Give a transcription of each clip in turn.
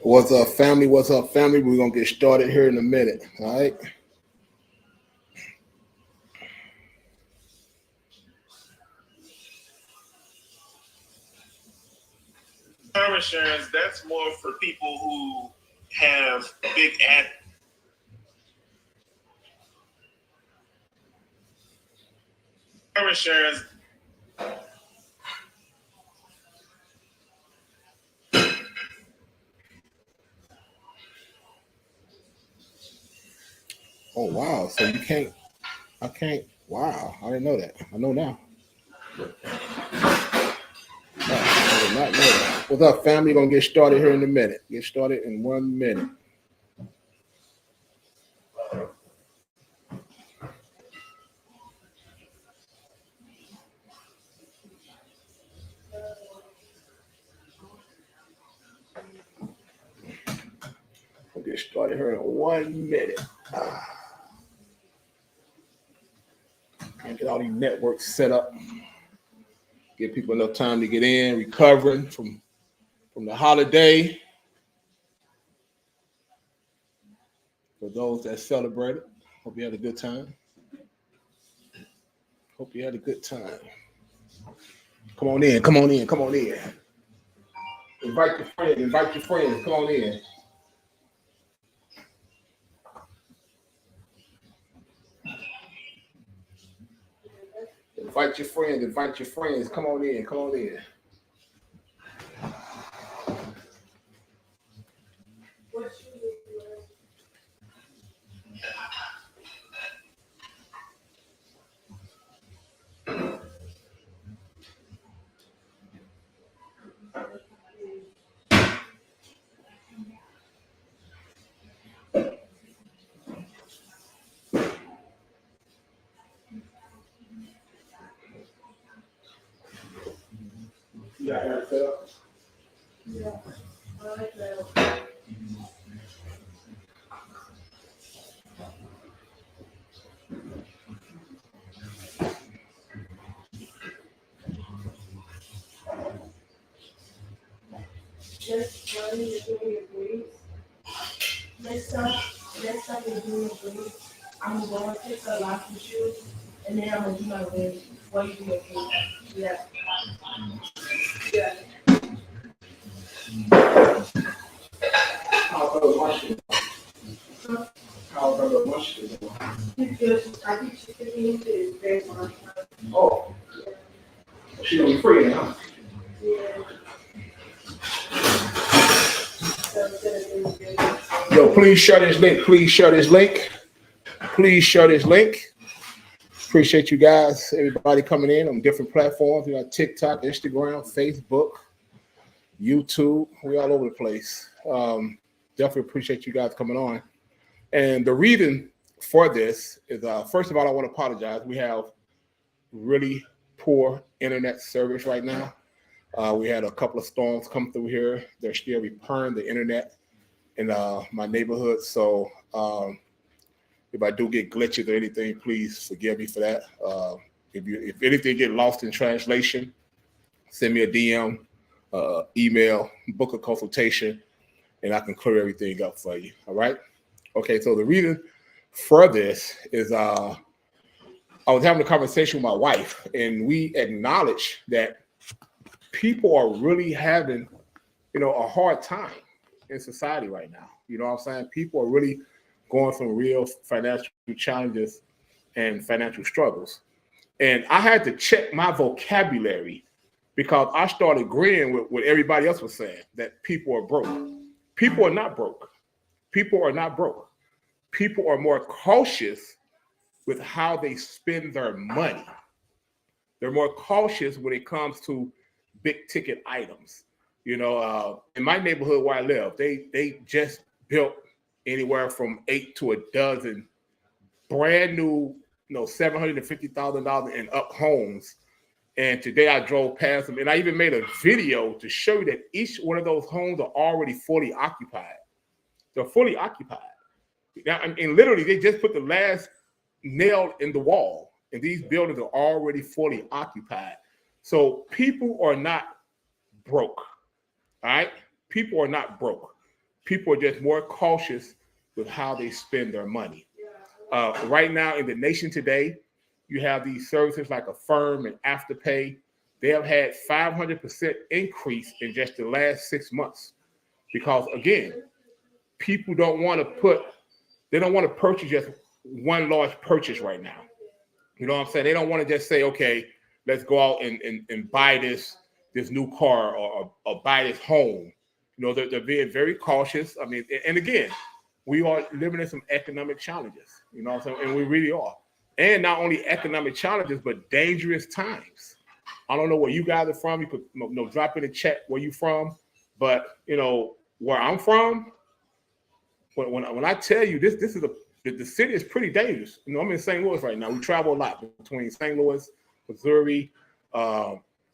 What's up, family? What's up, family? We're going to get started here in a minute, all right? Term insurance, that's more for people who have big term insurance. Oh, wow. So I can't. Wow. I didn't know that. I know now. I did not know that. What's up, family? We're going to get started here in a minute. Get started in 1 minute. We'll get started here in 1 minute. And get all these networks set up. Give people enough time to get in, recovering from the holiday. For those that celebrated, hope you had a good time. Hope you had a good time. Come on in, come on in, come on in. Invite your friends, come on in. Invite your friends, come on in, come on in. Yeah, I got it set up. Yeah, I like that. Next time you're doing your briefs, next time you're doing your briefs, I'm going to take a lock and shoe, and then I'm going to do my wig while you do your briefs. Yeah. Yeah. How about my shoe? How about my shoe? I think she's taking it very much. Oh. She's going to be free now. Yeah. Yo, please share this link. Please share this link. Please share this link. Appreciate you guys, everybody coming in on different platforms. We got TikTok, Instagram, Facebook, YouTube. We all over the place. Definitely appreciate you guys coming on. And the reason for this is, first of all, I want to apologize. We have really poor internet service right now. We had a couple of storms come through here. They're still repairing the internet in my neighborhood. So if I do get glitches or anything, please forgive me for that. If anything get lost in translation, send me a DM, email, book a consultation, and I can clear everything up for you. All right. Okay. So the reason for this is I was having a conversation with my wife, and we acknowledge that people are really having, a hard time in society right now. You know what I'm saying? People are really going through real financial challenges and financial struggles. And I had to check my vocabulary because I started agreeing with what everybody else was saying, that people are broke. People are not broke. People are not broke. People are more cautious with how they spend their money. They're more cautious when it comes to big ticket items. In my neighborhood where I live, they just built anywhere from 8 to a dozen brand new, $750,000 and up homes. And today I drove past them, and I even made a video to show you that each one of those homes are already fully occupied. They're fully occupied. Now, and literally, they just put the last nail in the wall, and these buildings are already fully occupied. So people are not broke. All right? People are not broke. people are just more cautious with how they spend their money. Right now in the nation today, you have these services like Affirm and Afterpay. They have had 500% increase in just the last 6 months because, again, people don't want to purchase just one large purchase right now. You know what I'm saying? They don't want to just say, okay, let's go out and buy this new car or buy this home. You know, they're being very cautious. I mean, and again, we are living in some economic challenges, you know what I'm saying? And we really are. And not only economic challenges, but dangerous times. I don't know where you guys are from. You could drop in the chat where you from. But, where I'm from, when I tell you this is the city is pretty dangerous. I'm in St. Louis right now. We travel a lot between St. Louis, Missouri,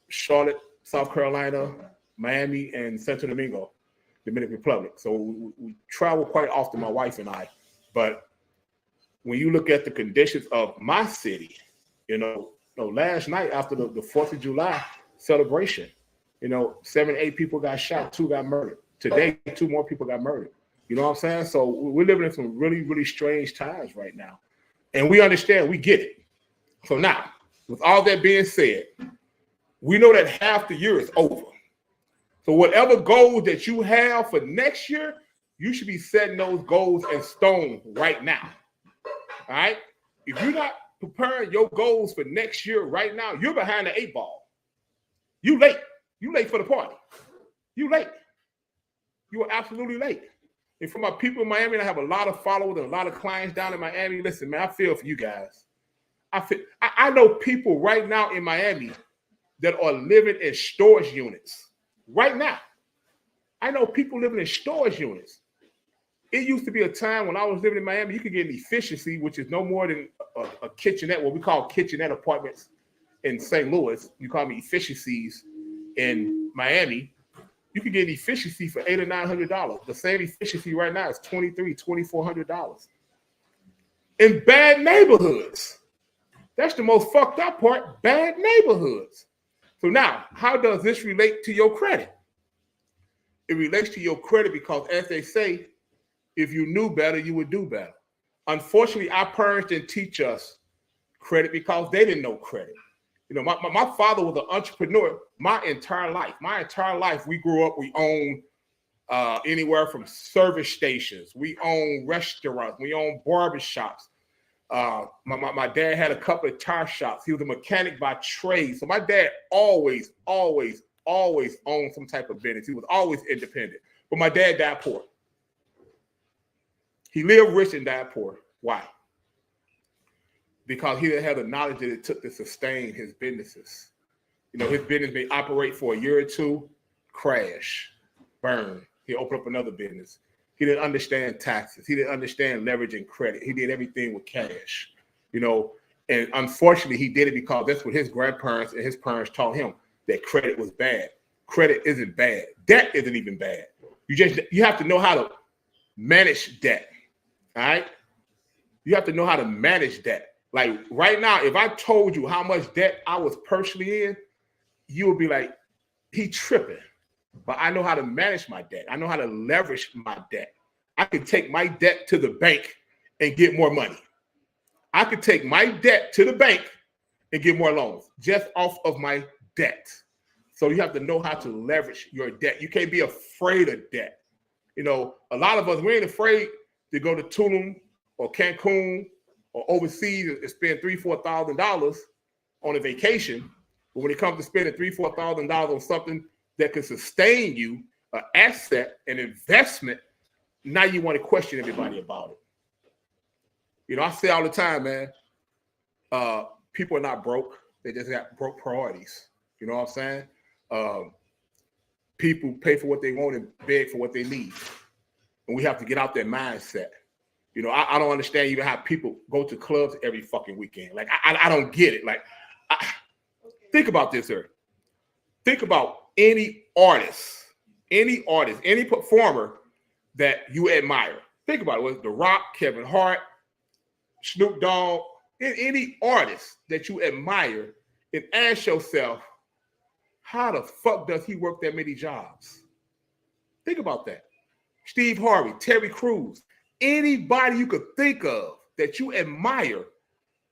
Charlotte, South Carolina, Miami, and Santo Domingo, Dominican Republic. So we travel quite often, my wife and I. But when you look at the conditions of my city, last night after the 4th of July celebration, 7, 8 people got shot, 2 got murdered. Today, 2 more people got murdered. You know what I'm saying? So we're living in some really, really strange times right now. And we understand, we get it. So now, with all that being said, we know that half the year is over. So whatever goals that you have for next year, you should be setting those goals in stone right now. All right? If you're not preparing your goals for next year right now, you're behind the 8 ball. You late. You late for the party. You late. You are absolutely late. And for my people in Miami, I have a lot of followers and a lot of clients down in Miami. Listen, man, I feel for you guys. I know people right now in Miami that are living in storage units. Right now. I know people living in storage units. It used to be a time when I was living in Miami, you could get an efficiency, which is no more than a kitchenette, what we call kitchenette apartments in St. Louis. You call them efficiencies in Miami. You could get an efficiency for $800 or $900. The same efficiency right now is $2,300, $2,400 in bad neighborhoods. That's the most fucked up part, bad neighborhoods. So now, how does this relate to your credit? It relates to your credit because, as they say, if you knew better, you would do better. Unfortunately, our parents didn't teach us credit because they didn't know credit. My father was an entrepreneur my entire life. My entire life, we grew up, we owned anywhere from service stations. We owned restaurants. We owned barbershops. My dad had a couple of tire shops. He was a mechanic by trade. So my dad always owned some type of business. He was always independent. But my dad died poor. He lived rich and died poor. Why? Because he didn't have the knowledge that it took to sustain his businesses. His business may operate for a year or two, crash, burn. He opened up another business. He didn't understand taxes. He didn't understand leveraging credit. He did everything with cash, and unfortunately he did it because that's what his grandparents and his parents taught him, that credit was bad. Credit isn't bad. Debt isn't even bad. You have to know how to manage debt. All right. You have to know how to manage debt. Like right now, if I told you how much debt I was personally in, you would be like, he tripping. But I know how to manage my debt. I know how to leverage my debt. I can take my debt to the bank and get more money. I could take my debt to the bank and get more loans just off of my debt. So you have to know how to leverage your debt. You can't be afraid of debt. A lot of us, we ain't afraid to go to Tulum or Cancun or overseas and spend $3,000, $4,000 on a vacation. But when it comes to spending $3,000, $4,000 on something that can sustain you, an asset, an investment, now you want to question everybody about it. I say all the time, man, people are not broke. They just got broke priorities. You know what I'm saying? People pay for what they want and beg for what they need. And we have to get out that mindset. I don't understand even how people go to clubs every fucking weekend. Like, I don't get it. Like, think about this, sir. Think about any artist, any performer that you admire. Think about it. Was The Rock, Kevin Hart, Snoop Dogg, any artist that you admire, and ask yourself, how the fuck does he work that many jobs? Think about that. Steve Harvey, Terry Crews, anybody you could think of that you admire,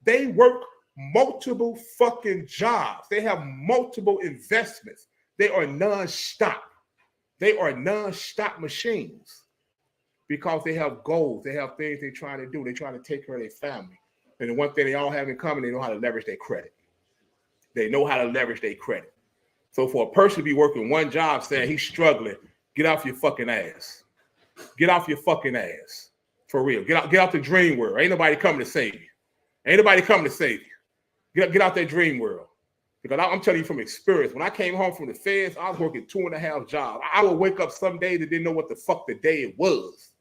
they work multiple fucking jobs. They have multiple investments. They are non-stop. They are non-stop machines because they have goals. They have things they're trying to do. They're trying to take care of their family. And the one thing they all have in common, they know how to leverage their credit. They know how to leverage their credit. So for a person to be working one job saying he's struggling, get off your fucking ass. Get off your fucking ass. For real. Get out the dream world. Ain't nobody coming to save you. Ain't nobody coming to save you. Get out that dream world. Because I'm telling you from experience, when I came home from the feds, I was working 2.5 jobs. I would wake up some days that didn't know what the fuck the day it was.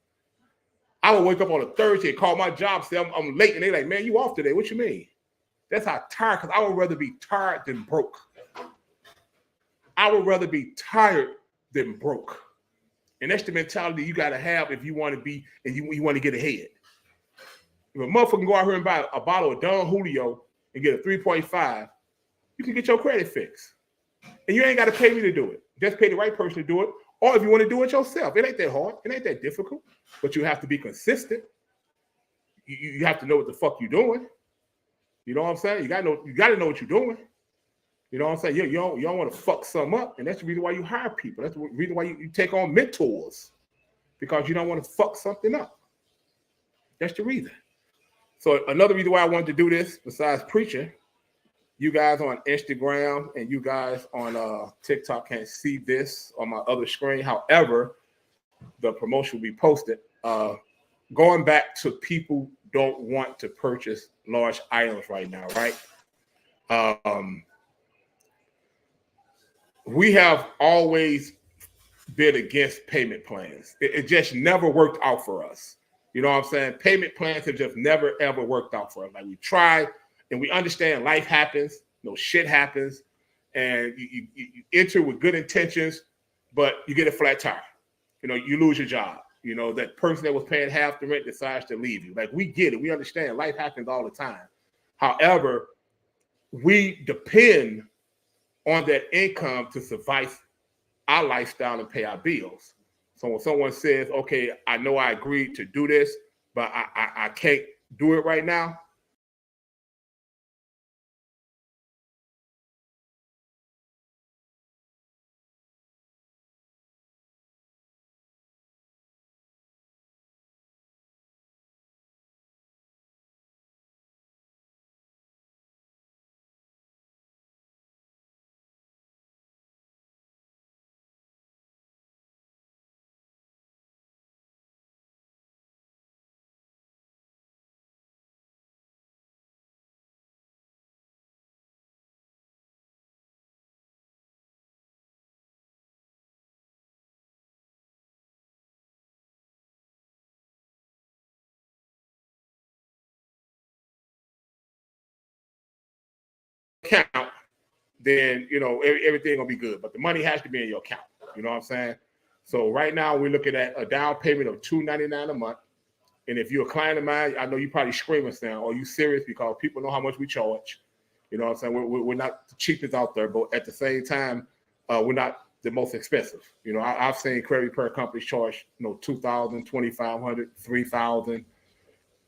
I would wake up on a Thursday and call my job, say I'm late, and they're like, man, you off today. What you mean? That's how tired, because I would rather be tired than broke. I would rather be tired than broke. And that's the mentality you got to have if you want to be, and you want to get ahead. If a motherfucker can go out here and buy a bottle of Don Julio and get a 3.5, you can get your credit fixed. And you ain't got to pay me to do it. Just pay the right person to do it. Or if you want to do it yourself, it ain't that hard. It ain't that difficult. But you have to be consistent. You have to know what the fuck you're doing. You know what I'm saying? You got to know what you're doing. You know what I'm saying? You don't want to fuck something up. And that's the reason why you hire people. That's the reason why you take on mentors. Because you don't want to fuck something up. That's the reason. So another reason why I wanted to do this, besides preaching, you guys on Instagram and you guys on TikTok can't see this on my other screen. However, the promotion will be posted. Going back to people don't want to purchase large items right now, right? We have always been against payment plans. It just never worked out for us. You know what I'm saying? Payment plans have just never, ever worked out for us. Like we try and we understand life happens, shit happens, and you enter with good intentions, but you get a flat tire. You lose your job. That person that was paying half the rent decides to leave you. Like we get it. We understand life happens all the time. However, we depend on that income to survive our lifestyle and pay our bills. So when someone says, okay, I know I agreed to do this, but I can't do it right now. Account, then everything gonna be good. But the money has to be in your account. You know what I'm saying? So right now we're looking at a down payment of $299 a month. And if you're a client of mine, I know you probably screaming saying, "Are you serious?" Because people know how much we charge. You know what I'm saying? We're not the cheapest out there, but at the same time, we're not the most expensive. I've seen credit repair companies charge $2,000, $2,500, $3,000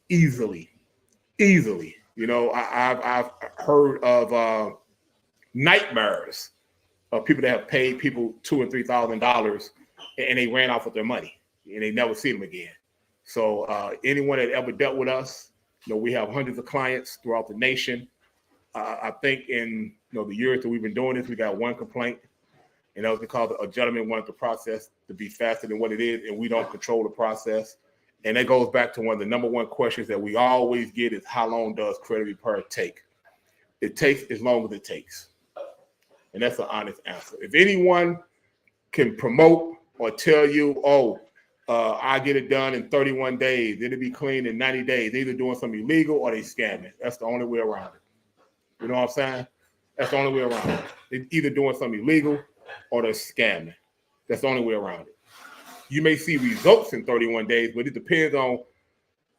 easily. I've heard of nightmares of people that have paid people $2,000 and $3,000 and they ran off with their money and they never see them again. So anyone that ever dealt with us, we have hundreds of clients throughout the nation. I think in the years that we've been doing this, we got one complaint, and that was because a gentleman wanted the process to be faster than what it is, and we don't control the process. And that goes back to one of the number one questions that we always get is, how long does credit repair take? It takes as long as it takes. And that's an honest answer. If anyone can promote or tell you, I get it done in 31 days, it'll be clean in 90 days, they're either doing something illegal or they scamming. That's the only way around it. You know what I'm saying? That's the only way around it. They're either doing something illegal or they're scamming. That's the only way around it. You may see results in 31 days, but it depends on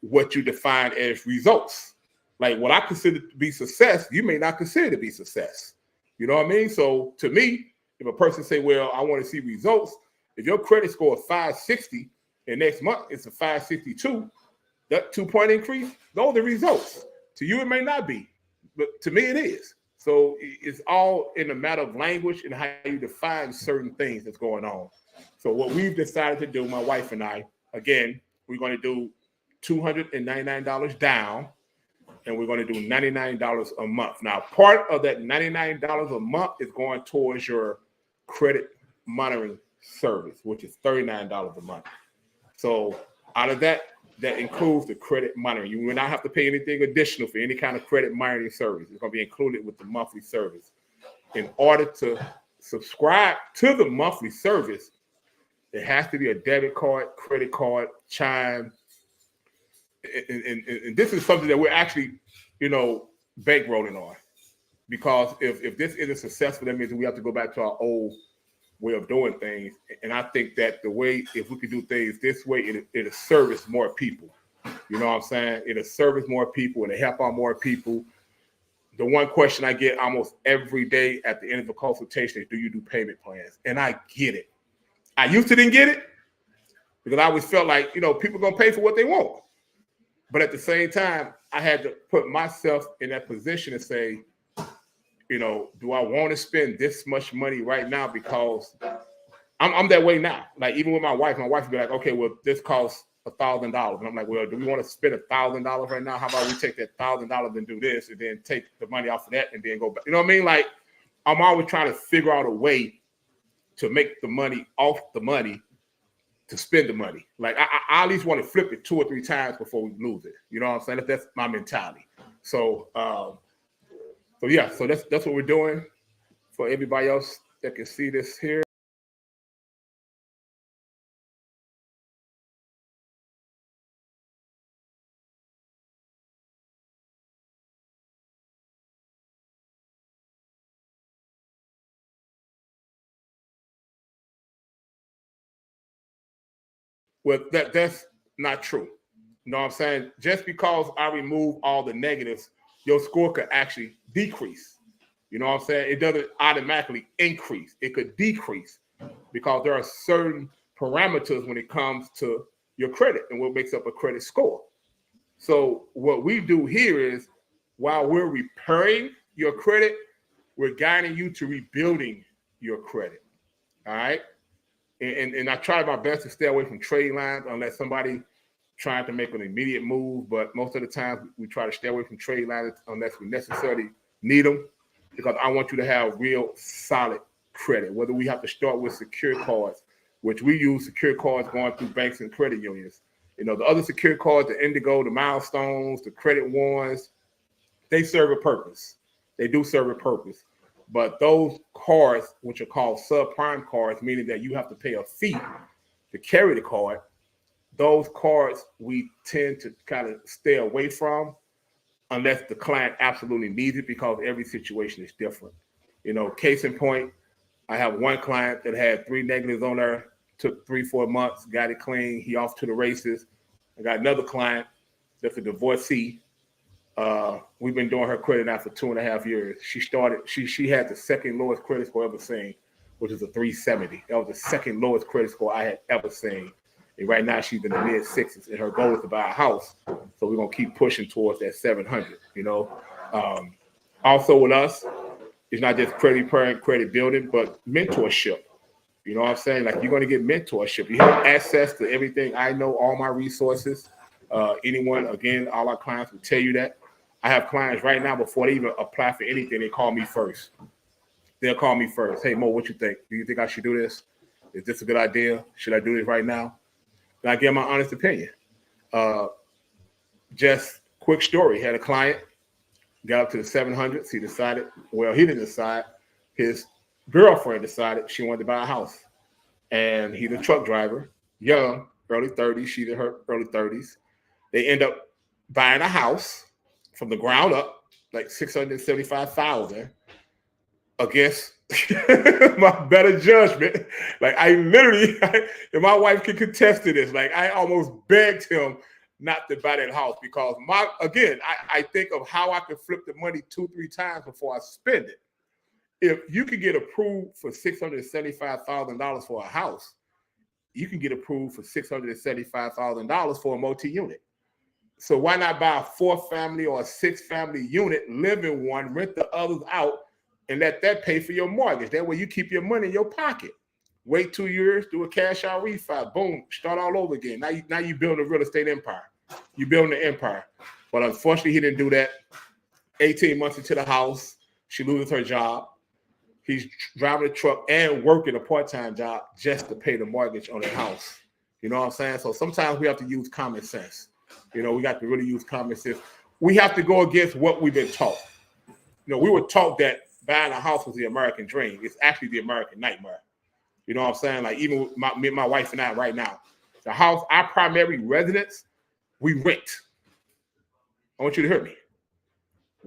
what you define as results. Like what I consider to be success, you may not consider to be success. You know what I mean? So to me, if a person say, well, I want to see results, if your credit score is 560 and next month it's a 562, that 2-point increase, those are the results. To you, it may not be, but to me, it is. So it's all in a matter of language and how you define certain things that's going on. So what we've decided to do, my wife and I, again, we're going to do $299 down, and we're going to do $99 a month. Now, part of that $99 a month is going towards your credit monitoring service, which is $39 a month. So out of that, that includes the credit monitoring. You will not have to pay anything additional for any kind of credit monitoring service. It's going to be included with the monthly service. In order to subscribe to the monthly service, it has to be a debit card, credit card, Chime. And this is something that we're actually, bankrolling on. Because if this isn't successful, that means we have to go back to our old way of doing things. And I think that the way, if we could do things this way, it'll service more people. You know what I'm saying? It'll service more people and it'll help out more people. The one question I get almost every day at the end of a consultation is, do you do payment plans? And I get it. I used to didn't get it because I always felt like, people are going to pay for what they want. But at the same time, I had to put myself in that position and say, do I want to spend this much money right now? Because I'm that way now. Like, even with my wife would be like, okay, well, this costs $1,000. And I'm like, well, do we want to spend $1,000 right now? How about we take that $1,000 and do this and then take the money off of that and then go back? You know what I mean? Like, I'm always trying to figure out a way to make the money off the money to spend the money. Like, I at least want to flip it 2 or 3 times before we lose it. You know what I'm saying? That's my mentality. So that's what we're doing. For everybody else that can see this here. Well, that's not true. You know what I'm saying? Just because I remove all the negatives, your score could actually decrease. You know what I'm saying? It doesn't automatically increase. It could decrease because there are certain parameters when it comes to your credit and what makes up a credit score. So what we do here is, while we're repairing your credit, we're guiding you to rebuilding your credit. All right? And I try my best to stay away from trade lines unless somebody trying to make an immediate move. But most of the time, we try to stay away from trade lines unless we necessarily need them, because I want you to have real solid credit. Whether we have to start with secure cards, which we use secure cards going through banks and credit unions. The other secure cards, the Indigo, the Milestones, the Credit Ones, they serve a purpose. They do serve a purpose. But those cards, which are called subprime cards, meaning that you have to pay a fee to carry the card, those cards we tend to kind of stay away from unless the client absolutely needs it, because every situation is different. Case in point, I have one client that had 3 negatives on there, took 3-4 months, got it clean, he off to the races. I got another client that's a divorcee. We've been doing her credit now for 2.5 years. She had the second lowest credit score I've ever seen, which is a 370. That was the second lowest credit score I had ever seen. And right now she's in the mid-6s, and her goal is to buy a house. So we're going to keep pushing towards that 700, Also with us, it's not just credit repair and credit building, but mentorship. You know what I'm saying? Like, you're going to get mentorship. You have access to everything. I know all my resources. Anyone, again, all our clients will tell you that. I have clients right now, before they even apply for anything, they call me first. They'll call me first. Hey, Mo, what you think? Do you think I should do this? Is this a good idea? Should I do this right now? And I give my honest opinion. Just quick story. Had a client, got up to the 700s. He didn't decide. His girlfriend decided she wanted to buy a house. And he's a truck driver, young, early 30s. She's in her early 30s. They end up buying a house from the ground up, like $675,000, against my better judgment. Like, I literally, and my wife can contest to this, like, I almost begged him not to buy that house, because I think of how I could flip the money 2-3 times before I spend it. If you could get approved for $675,000 for a house, you can get approved for $675,000 for a multi-unit. So why not buy a 4-family or a 6-family unit, live in one, rent the others out, and let that pay for your mortgage? That way you keep your money in your pocket. Wait 2 years, do a cash out refi, boom, start all over again. Now you build a real estate empire. You building an empire. But unfortunately, he didn't do that. 18 months into the house, she loses her job. He's driving a truck and working a part-time job just to pay the mortgage on the house. You know what I'm saying? So sometimes we have to use common sense. You know, we got to really use common sense. We have to go against what we've been taught. You know, we were taught that buying a house was the American dream. It's actually the American nightmare. You know what I'm saying? Like even with me and my wife and I right now, the house, our primary residence, we rent. I want you to hear me.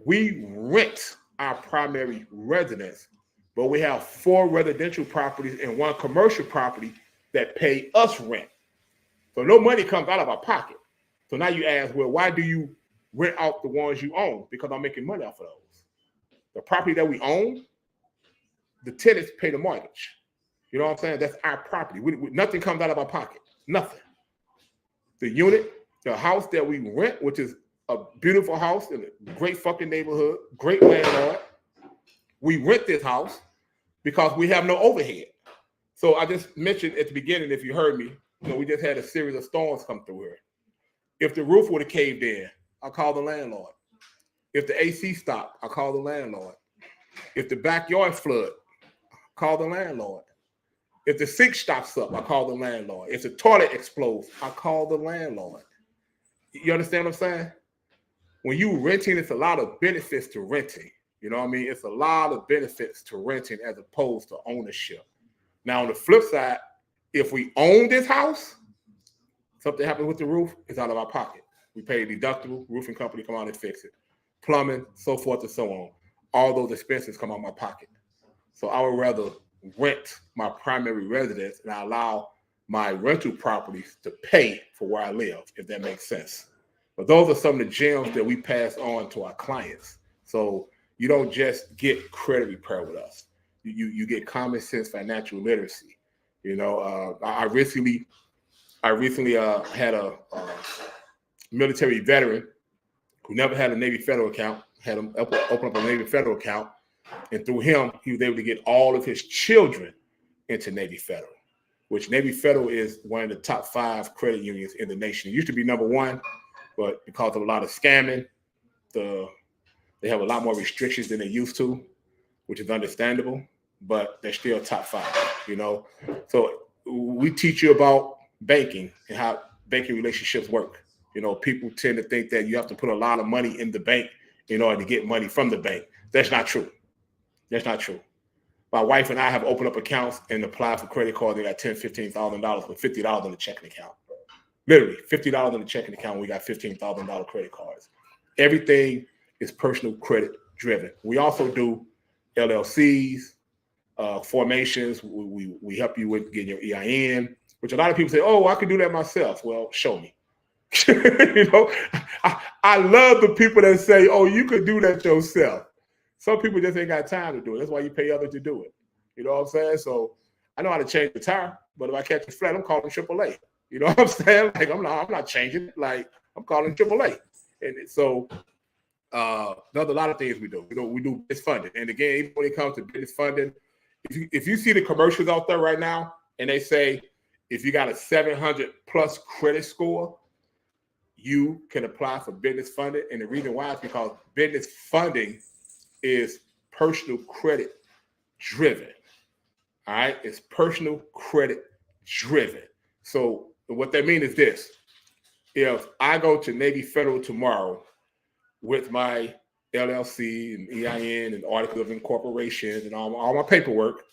We rent our primary residence, but we have 4 residential properties and 1 commercial property that pay us rent. So no money comes out of our pocket. So now you ask, well, why do you rent out the ones you own? Because I'm making money off of those. The property that we own, the tenants pay the mortgage. You know what I'm saying? That's our property. Nothing comes out of our pocket. Nothing. The unit, the house that we rent, which is a beautiful house in a great fucking neighborhood, great landlord. We rent this house because we have no overhead. So I just mentioned at the beginning, if you heard me, you know, we just had a series of storms come through here. If the roof would have caved in, I'll call the landlord. If the AC stopped, I'll call the landlord. If the backyard flood, call the landlord. If the sink stops up, I call the landlord. If the toilet explodes, I call the landlord. You understand what I'm saying? When you renting, it's a lot of benefits to renting. You know what I mean? It's a lot of benefits to renting as opposed to ownership. Now, on the flip side, if we own this house, something happens with the roof, it's out of our pocket. We pay a deductible, roofing company come out and fix it. Plumbing, so forth and so on. All those expenses come out of my pocket. So I would rather rent my primary residence and I allow my rental properties to pay for where I live, if that makes sense. But those are some of the gems that we pass on to our clients. So you don't just get credit repair with us. You get common sense financial literacy. You know, I recently had a military veteran who never had a Navy Federal account, had him open up a Navy Federal account, and through him, he was able to get all of his children into Navy Federal, which Navy Federal is one of the top 5 credit unions in the nation. It used to be number 1, but because of a lot of scamming, they have a lot more restrictions than they used to, which is understandable, but they're still top 5, you know? So we teach you about banking and how banking relationships work. You know, people tend to think that you have to put a lot of money in the bank in order to get money from the bank. That's not true. That's not true. My wife and I have opened up accounts and applied for credit cards. They got $10,000, $15,000 with $50 in the checking account. Literally, $50 in the checking account. We got $15,000 credit cards. Everything is personal credit driven. We also do LLCs, formations. We help you with getting your EIN, which a lot of people say, oh, I can do that myself. Well, show me. You know, I love the people that say, oh, you could do that yourself. Some people just ain't got time to do it. That's why you pay others to do it. You know what I'm saying? So I know how to change the tire, but if I catch it flat, I'm calling AAA. You know what I'm saying? Like I'm not changing it. Like I'm calling AAA. And so there's a lot of things we do. You know, we do business funding. And again, even when it comes to business funding, if you see the commercials out there right now, and they say if you got a 700 plus credit score, you can apply for business funding. And the reason why is because business funding is personal credit driven. All right, it's personal credit driven. So what that means is this: if I go to Navy Federal tomorrow with my LLC and EIN and articles of incorporation and all my paperwork,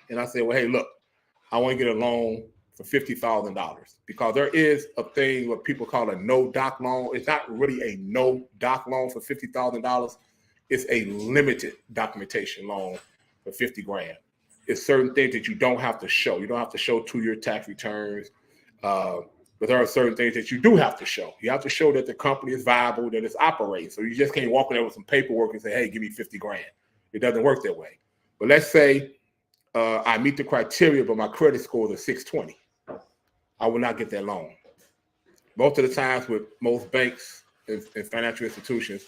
and I say, well, hey, look, I want to get a loan for $50,000, because there is a thing what people call a no doc loan. It's not really a no doc loan for $50,000. It's a limited documentation loan for 50 grand. It's certain things that you don't have to show. You don't have to show 2-year tax returns, but there are certain things that you do have to show. You have to show that the company is viable, that it's operating. So you just can't walk in there with some paperwork and say, hey, give me 50 grand. It doesn't work that way. But let's say I meet the criteria, but my credit score is a 620. I will not get that loan. Most of the times with most banks and financial institutions,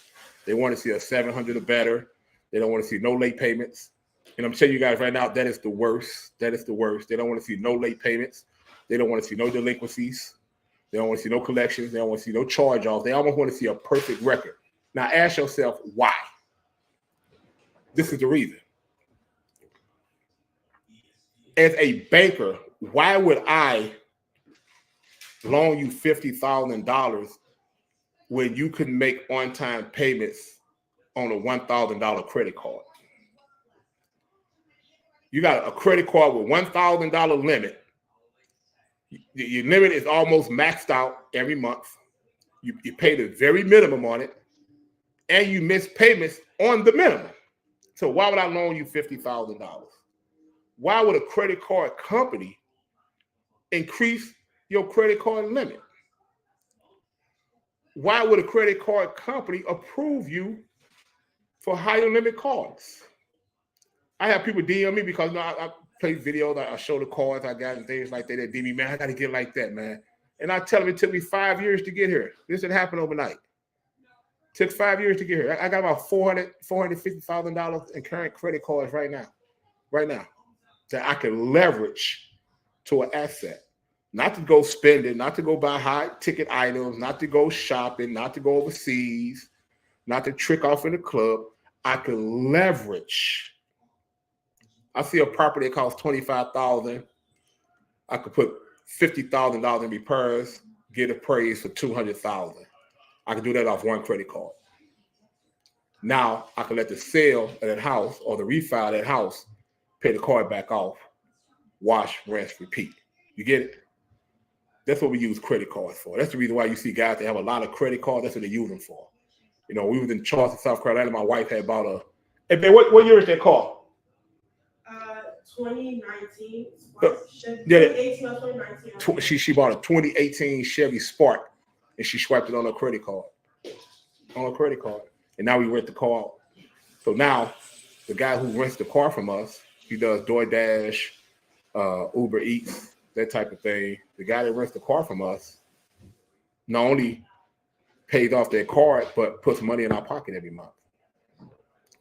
they want to see a 700 or better. They don't want to see no late payments. And I'm telling you guys right now, that is the worst. That is the worst. They don't want to see no late payments. They don't want to see no delinquencies. They don't want to see no collections. They don't want to see no charge-offs. They almost want to see a perfect record. Now ask yourself why. This is the reason. As a banker, why would I loan you $50,000 when you can make on-time payments on a $1,000 credit card? You got a credit card with $1,000 limit. Your limit is almost maxed out every month. You pay the very minimum on it, and you miss payments on the minimum. So why would I loan you $50,000? Why would a credit card company increase your credit card limit? Why would a credit card company approve you for higher limit cards? I have people DM me because I play videos, I show the cards I got and things like that. They DM me, man, I got to get like that, man. And I tell them it took me 5 years to get here. This didn't happen overnight. It took 5 years to get here. I got about $450,000 in current credit cards right now, that I can leverage to an asset. Not to go spend it, not to go buy high ticket items, not to go shopping, not to go overseas, not to trick off in the club. I can leverage. I see a property that costs $25,000. I could put $50,000 in repairs, get appraised for $200,000. I can do that off one credit card. Now I can let the sale of that house or the refi of that house pay the card back off, wash, rinse, repeat. You get it? That's what we use credit cards for. That's the reason why you see guys that have a lot of credit cards. That's what they use them for. You know, we was in Charleston, South Carolina. My wife had bought a. Hey, man, what year is that car? 2019. Yeah, 2018 or 2019. She bought a 2018 Chevy Spark, and she swiped it on her credit card. And now we rent the car out. So now the guy who rents the car from us, he does DoorDash, Uber Eats, that type of thing. The guy that rents the car from us not only pays off their card, but puts money in our pocket every month.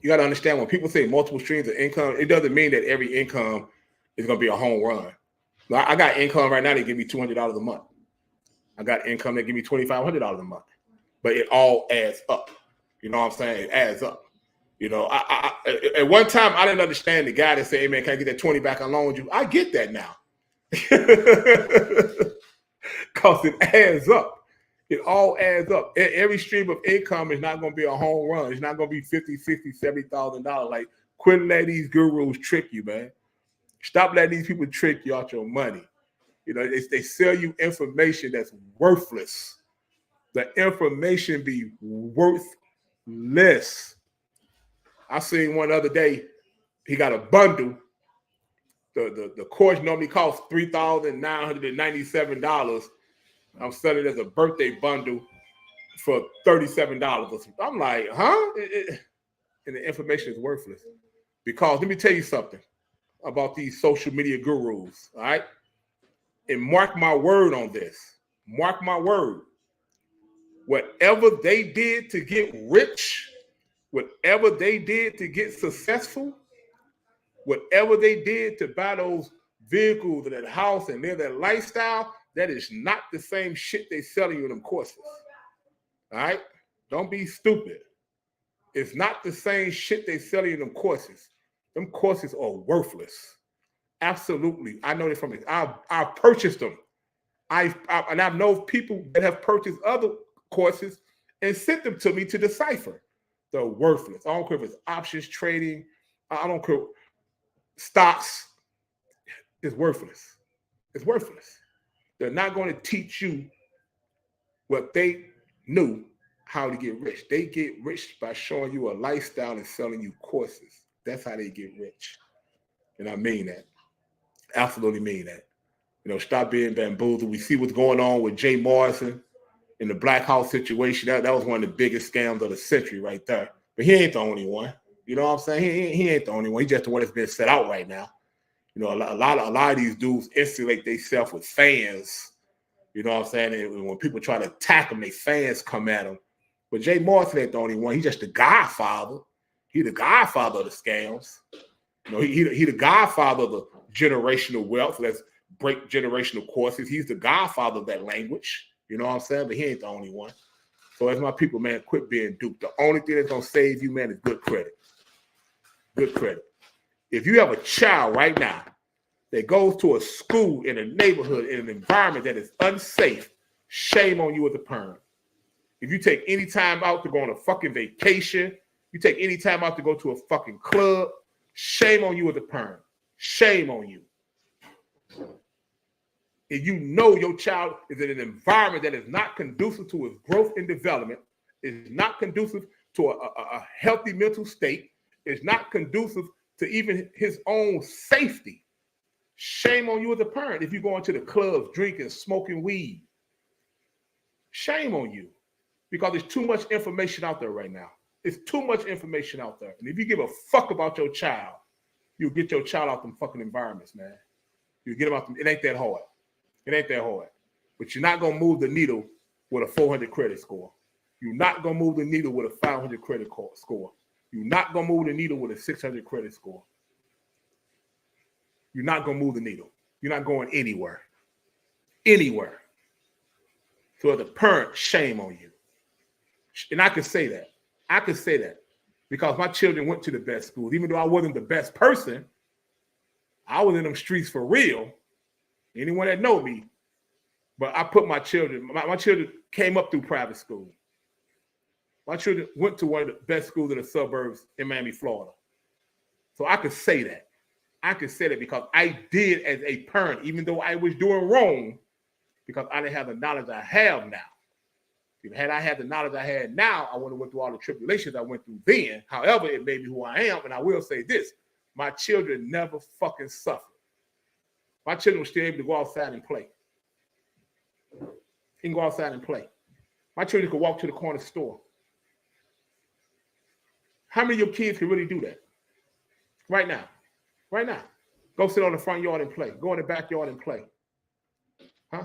You got to understand, when people say multiple streams of income, it doesn't mean that every income is going to be a home run. I got income right now that give me $200 a month. I got income that give me $2,500 a month. But it all adds up. You know what I'm saying? It adds up. You know, I at one time, I didn't understand the guy that said, hey, man, can I get that 20 back I loaned you? I get that now. Because it adds up. It all adds up. Every stream of income is not going to be a home run. It's not going to be $50,000, $60,000, $70,000. Like, quit letting these gurus trick you, man. Stop letting these people trick you out your money. You know, they sell you information that's worthless. The information be worthless. I seen one other day, he got a bundle. The course normally costs $3,997. I'm selling it as a birthday bundle for $37. I'm like, huh? And the information is worthless. Because let me tell you something about these social media gurus, all right? And mark my word on this. Mark my word. Whatever they did to get rich, whatever they did to get successful, whatever they did to buy those vehicles and that house and live that lifestyle, that is not the same shit they selling you in them courses. All right? Don't be stupid. It's not the same shit they selling you in them courses. Them courses are worthless. Absolutely. I know this from it. I've purchased them. And I've known people that have purchased other courses and sent them to me to decipher. They're worthless. I don't care if it's options trading. I don't care. Stocks. It's worthless. It's worthless. They're not going to teach you what they knew how to get rich. They get rich by showing you a lifestyle and selling you courses. That's how they get rich. And I mean that. Absolutely mean that. You know, stop being bamboozled. We see what's going on with Jay Morrison in the Black House situation. That was one of the biggest scams of the century right there. But he ain't the only one. You know what I'm saying? He ain't the only one. He's just the one that's been set out right now. You know, a lot of these dudes insulate themselves with fans You know what I'm saying? And when people try to attack him, they fans come at him. But Jay Morrison ain't the only one. He's just the godfather. He the godfather of the scams. You know, he the godfather of the generational wealth. Let's break generational courses. He's the godfather of that language. You know what I'm saying? But he ain't the only one. So as my people, man, quit being duped. The only thing that's going to save you, man, is good credit. Good credit. If you have a child right now that goes to a school in a neighborhood, in an environment that is unsafe, shame on you as a parent. If you take any time out to go on a fucking vacation, you take any time out to go to a fucking club, shame on you as a parent. Shame on you. If you know your child is in an environment that is not conducive to his growth and development, is not conducive to a healthy mental state, is not conducive to even his own safety, shame on you as a parent. If you go into the clubs, drinking, smoking weed, shame on you, because there's too much information out there right now. It's too much information out there. And if you give a fuck about your child, you'll get your child out them fucking environments, man. You get them out them. It ain't that hard. It ain't that hard. But you're not going to move the needle with a 400 credit score. You're not going to move the needle with a 500 credit score. You're not going to move the needle with a 600 credit score. You're not going to move the needle. You're not going anywhere. Anywhere. So as a parent, shame on you. And I can say that. I can say that because my children went to the best schools. Even though I wasn't the best person, I was in them streets for real. Anyone that know me, but I put my children, my children came up through private school. My children went to one of the best schools in the suburbs in Miami, Florida. So I could say that. I could say that because I did as a parent, even though I was doing wrong, because I didn't have the knowledge I have now. Had I had the knowledge I had now, I wouldn't have went through all the tribulations I went through then. However, it made me who I am, and I will say this. My children never fucking suffered. My children were still able to go outside and play. They can go outside and play. My children could walk to the corner store. How many of your kids can really do that? Right now. Right now. Go sit on the front yard and play. Go in the backyard and play. Huh?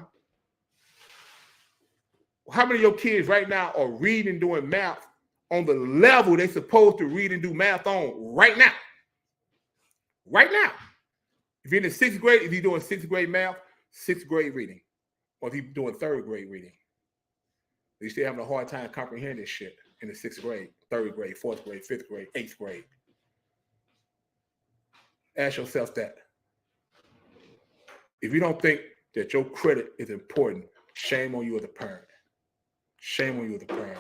How many of your kids right now are reading and doing math on the level they're supposed to read and do math on right now? Right now. If you're in the 6th grade, if you're doing 6th grade math, 6th grade reading. Or if you're doing 3rd grade reading. You're still having a hard time comprehending shit in the 6th grade, 3rd grade, 4th grade, 5th grade, 8th grade. Ask yourself that. If you don't think that your credit is important, shame on you as a parent. Shame on you as a parent.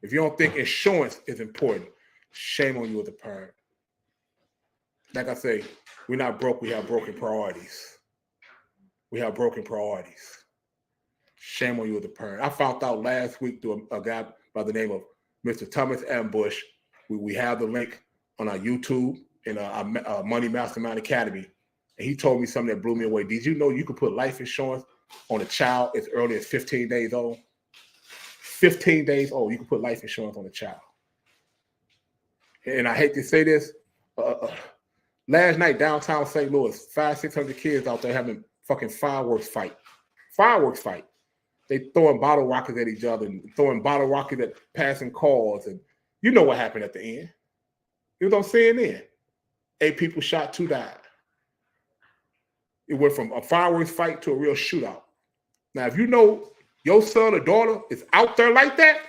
If you don't think insurance is important, shame on you as a parent. Like I say, we're not broke, we have broken priorities. We have broken priorities. Shame on you as a parent. I found out last week through a guy by the name of Mr. Thomas Ambush. We have the link on our YouTube in our Money Mastermind Academy. And he told me something that blew me away. Did you know you could put life insurance on a child as early as 15 days old? 15 days old, you can put life insurance on a child. And I hate to say this, last night downtown St. Louis, 500-600 kids out there having fucking fireworks fight. Fireworks fight. They throwing bottle rockets at each other and throwing bottle rockets at passing cars. And you know what happened at the end. It was on CNN. 8 people shot, 2 died. It went from a fireworks fight to a real shootout. Now, if you know your son or daughter is out there like that,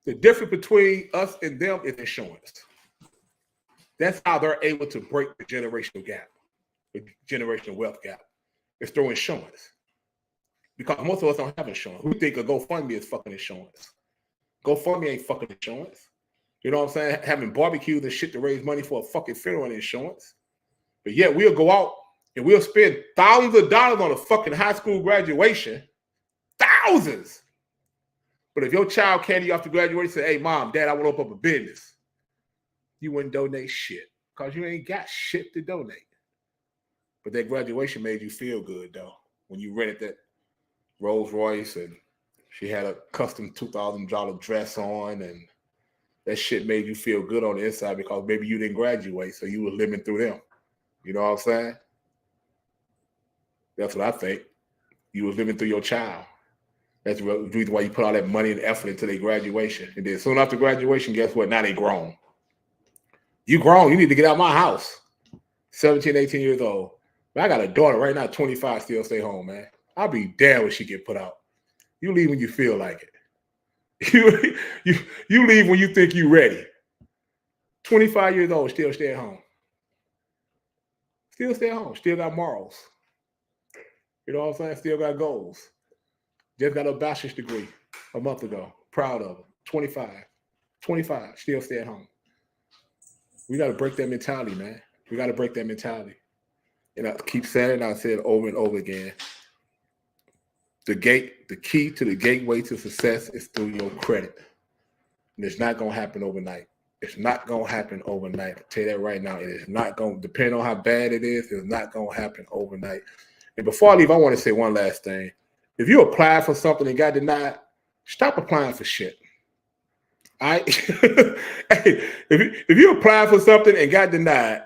the difference between us and them is insurance. That's how they're able to break the generational gap, the generational wealth gap. It's through insurance. Because most of us don't have insurance. We think a GoFundMe is fucking insurance. GoFundMe ain't fucking insurance. You know what I'm saying? Having barbecues and shit to raise money for a fucking funeral and insurance. But yeah, we'll go out and we'll spend thousands of dollars on a fucking high school graduation. Thousands. But if your child can't you after graduation say, hey, mom, dad, I want to open up a business. You wouldn't donate shit because you ain't got shit to donate. But that graduation made you feel good, though, when you rented that Rolls Royce and she had a custom $2,000 dress on and that shit made you feel good on the inside because maybe you didn't graduate, so you were living through them. You know what I'm saying? That's what I think. You was living through your child. That's the reason why you put all that money and effort into their graduation. And then soon after graduation, guess what? Now they grown. You grown. You need to get out of my house. 17, 18 years old. Man, I got a daughter right now, 25, still stay home, man. I'll be damned when she get put out. You leave when you feel like it. You leave when you think you're ready. 25 years old, still stay at home. Still stay at home. Still got morals. You know what I'm saying? Still got goals. Just got a bachelor's degree a month ago. Proud of him. 25. 25. Still stay at home. We got to break that mentality, man. We got to break that mentality. And I keep saying it, and I say it over and over again. The key to the gateway to success is through your credit. And it's not going to happen overnight. It's not going to happen overnight. I tell you that right now. It is not going to, depend on how bad it is, it's not going to happen overnight. And before I leave, I want to say one last thing. If you apply for something and got denied, stop applying for shit. All right? Hey, if you apply for something and got denied,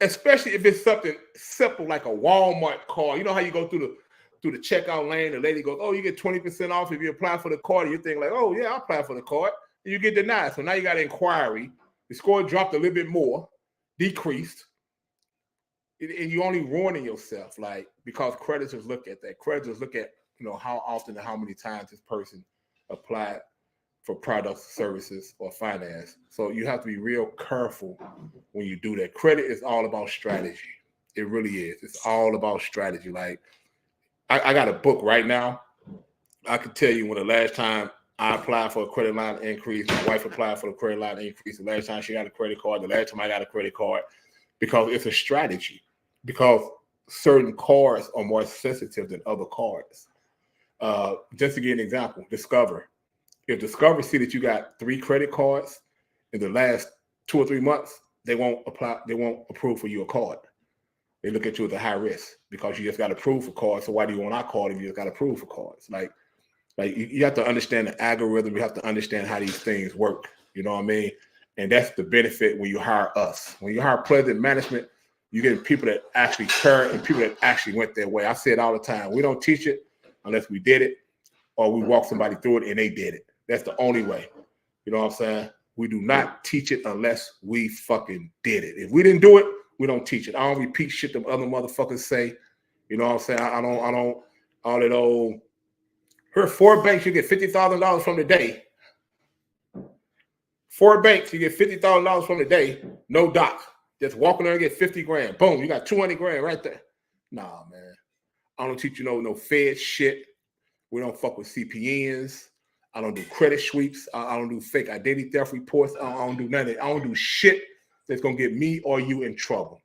especially if it's something simple like a Walmart card. You know how you go through the checkout lane, the lady goes, oh, you get 20% off if you apply for the card. You think like, oh, yeah, I'll apply for the card. And you get denied. So now you got an inquiry. The score dropped a little bit more, decreased. And you only ruining yourself, like, because creditors look at that. Creditors look at, how often and how many times this person applied for products, services, or finance. So you have to be real careful when you do that. Credit is all about strategy. It really is. It's all about strategy. Like, I got a book right now. I can tell you when the last time I applied for a credit line increase, my wife applied for a credit line increase, the last time she got a credit card, the last time I got a credit card, because it's a strategy. Because certain cards are more sensitive than other cards. Just to give an example, Discover. If Discover see that you got 3 credit cards in the last 2 or 3 months, they won't approve for you a card. They look at you as a high risk because you just got approved for cards. So why do you want our card if you just got approved for cards? Like you have to understand the algorithm. You have to understand how these things work. You know what I mean? And that's the benefit when you hire us. When you hire Pleasant Management, you get people that actually care and people that actually went their way. I say it all the time. We don't teach it unless we did it or we walk somebody through it and they did it. That's the only way. You know what I'm saying? We do not teach it unless we fucking did it. If we didn't do it, we don't teach it. I don't repeat shit them other motherfuckers say. You know what I'm saying? I don't all that old. Her 4 banks, you get $50,000 from the day. 4 banks, you get $50,000 from the day. No doc. Just walk in there and get 50 grand. Boom, you got 200 grand right there. Nah, man. I don't teach you no Fed shit. We don't fuck with CPNs. I don't do credit sweeps. I don't do fake identity theft reports. I don't do none of that. I don't do shit that's going to get me or you in trouble.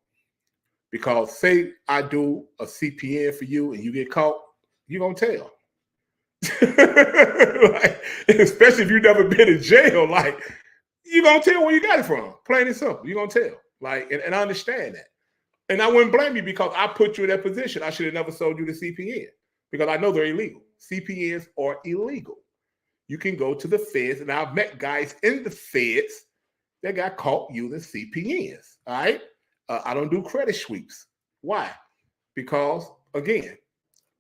Because say I do a CPN for you and you get caught, you're going to tell. Like, especially if you've never been in jail, like, you're going to tell where you got it from. Plain and simple. You're going to tell. Like, and I understand that. And I wouldn't blame you because I put you in that position. I should have never sold you the CPN because I know they're illegal. CPNs are illegal. You can go to the feds, and I've met guys in the feds that got caught using CPNs. All right. I don't do credit sweeps. Why? Because, again,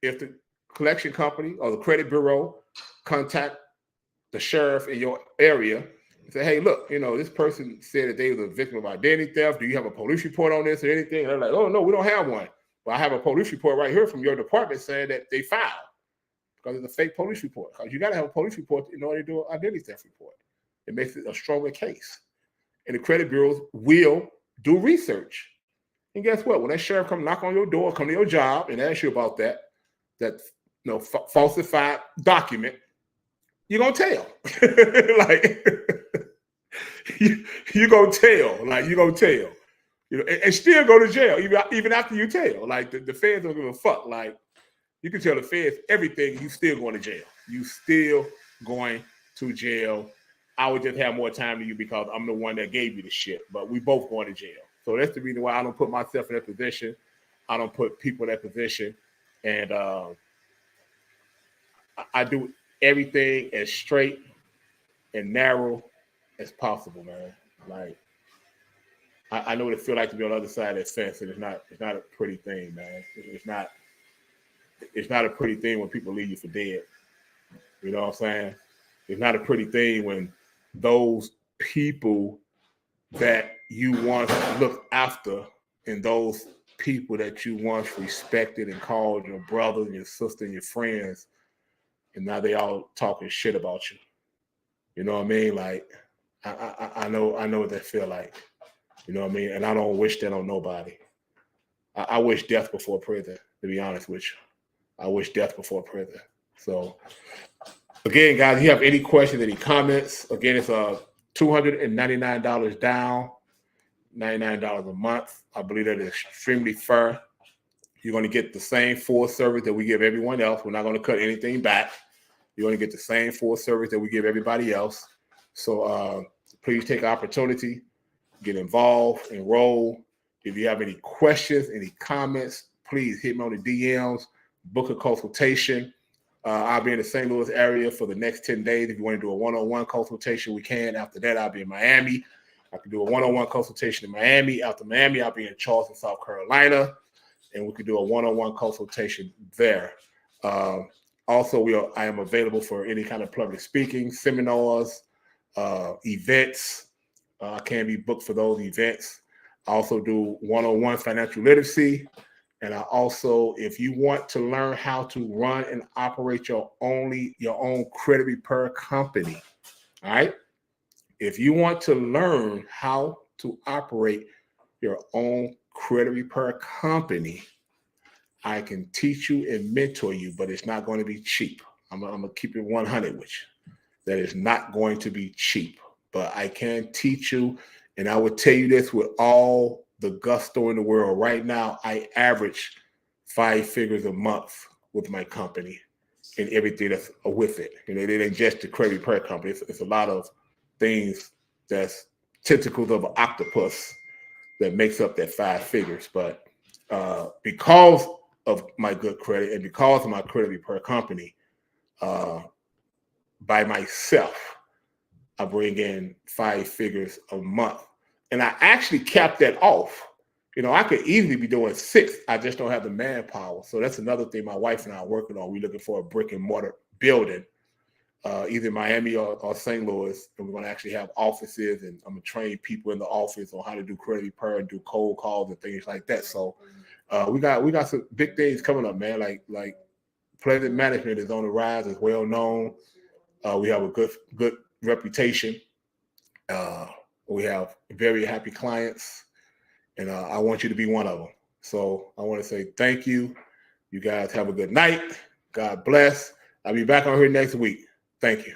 if the collection company or the credit bureau contact the sheriff in your area and say, hey, look, this person said that they were a victim of identity theft. Do you have a police report on this or anything? And they're like, oh, no, we don't have one. But I have a police report right here from your department saying that they filed because it's a fake police report. Because you got to have a police report in order to do an identity theft report. It makes it a stronger case. And the credit bureaus will do research. And guess what? When that sheriff come knock on your door, come to your job and ask you about that falsified document, you're going to tell. Like, you're going to tell. Like, you're going to tell. And still go to jail, even after you tell. Like, the feds don't give a fuck. Like, you can tell the feds everything, you still going to jail. You still going to jail. I would just have more time than you because I'm the one that gave you the shit. But we both going to jail. So that's the reason why I don't put myself in that position. I don't put people in that position. And I do everything as straight and narrow as possible, man. Like, I know what it feels like to be on the other side of that fence, and it's not a pretty thing, man. It's not a pretty thing when people leave you for dead. You know what I'm saying? It's not a pretty thing when those people that you once looked after and those people that you once respected and called your brother and your sister and your friends, and now they all talking shit about you. You know what I mean? Like, I know what that feel like. You know what I mean? And I don't wish that on nobody. I wish death before prison, to be honest with you. I wish death before prison. So, again, guys, if you have any questions, any comments, again, it's $299 down, $99 a month. I believe that is extremely fair. You're going to get the same full service that we give everyone else. We're not going to cut anything back. You're going to get the same full service that we give everybody else. So please take the opportunity, get involved, enroll. If you have any questions, any comments, please hit me on the DMs, book a consultation. I'll be in the St. Louis area for the next 10 days. If you want to do a one-on-one consultation, we can. After that, I'll be in Miami. I can do a one-on-one consultation in Miami. After Miami, I'll be in Charleston, South Carolina, and we can do a one-on-one consultation there. Also, I am available for any kind of public speaking, seminars, events. I can be booked for those events. I also do one-on-one financial literacy. And I also, if you want to learn how to run and operate your own credit repair company, all right? If you want to learn how to operate your own credit repair company, I can teach you and mentor you, but it's not going to be cheap. I'm going to keep it 100 with you. That is not going to be cheap, but I can teach you. And I would tell you this with all the gusto in the world. Right now, I average 5 figures a month with my company and everything that's with it. You know, it ain't just the credit repair company. It's a lot of things that's tentacles of an octopus that makes up that 5 figures. But because of my good credit and because of my credit repair company, by myself, I bring in 5 figures a month. And I actually capped that off. You know, I could easily be doing 6. I just don't have the manpower. So that's another thing my wife and I are working on. We're looking for a brick and mortar building, either Miami or St. Louis. And we're going to actually have offices, and I'm going to train people in the office on how to do credit repair and do cold calls and things like that. So we got some big things coming up, man. Like Pleasant Management is on the rise, is well known. We have a good reputation. We have very happy clients, and I want you to be one of them. So I want to say thank you. You guys have a good night. God bless. I'll be back on here next week. Thank you.